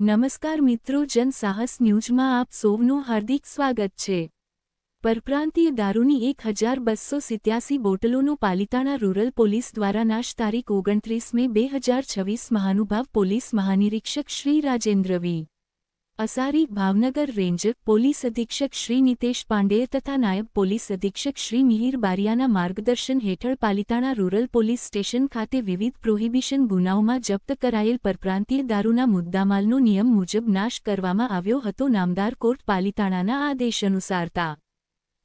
નમસ્કાર મિત્રો, જન સાહસ ન્યૂઝમાં આપ સૌનું હાર્દિક સ્વાગત છે। પરપ્રાંતીય દારૂની 1287 બોટલોનો પાલિતાણા રૂરલ પોલીસ દ્વારા નાશ તારીખ 29 મે 2026 મહાનુભાવ પોલીસ મહાનિરીક્ષક શ્રી રાજેન્દ્ર વી અસારી, ભાવનગર રેન્જ પોલીસ અધિક્ષક શ્રી નિતેશ પાંડેય તથા નાયબ પોલીસ અધિક્ષક શ્રી મિહિર બારિયાના માર્ગદર્શન હેઠળ પાલિતાણા રૂરલ પોલીસ સ્ટેશન ખાતે વિવિધ પ્રોહિબિશન ગુનાઓમાં જપ્ત કરાયેલ પરપ્રાંતીય દારૂના મુદ્દામાલનો નિયમ મુજબ નાશ કરવામાં આવ્યો હતો। નામદાર કોર્ટ પાલિતાણાના આદેશ અનુસાર તા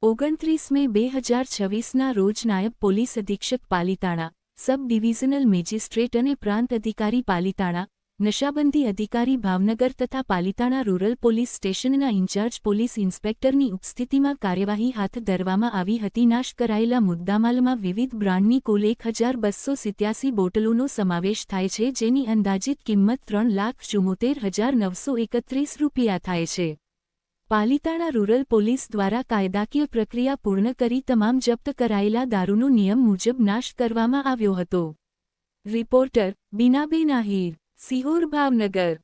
29 મે 2026ના રોજ નાયબ પોલીસ અધિક્ષક પાલિતાણા, સબ ડિવિઝનલ મેજિસ્ટ્રેટ અને પ્રાંત અધિકારી પાલિતાણા, નશાબંધી અધિકારી ભાવનગર તથા પાલિતાણા રૂરલ પોલીસ સ્ટેશનના ઇન્ચાર્જ પોલીસ ઇન્સ્પેક્ટરની ઉપસ્થિતિમાં કાર્યવાહી હાથ ધરવામાં આવી હતી। નાશ કરાયેલા મુદ્દામાલમાં વિવિધ બ્રાન્ડની કુલ 1287 બોટલોનો સમાવેશ થાય છે, જેની અંદાજિત કિંમત 3,74,931 રૂપિયા થાય છે। પાલિતાણા રૂરલ પોલીસ દ્વારા કાયદાકીય પ્રક્રિયા પૂર્ણ કરી તમામ જપ્ત કરાયેલા દારૂનો નિયમ મુજબ નાશ કરવામાં આવ્યો હતો। રિપોર્ટર બીનાબેન આહિર, સિહોર, ભાવનગર।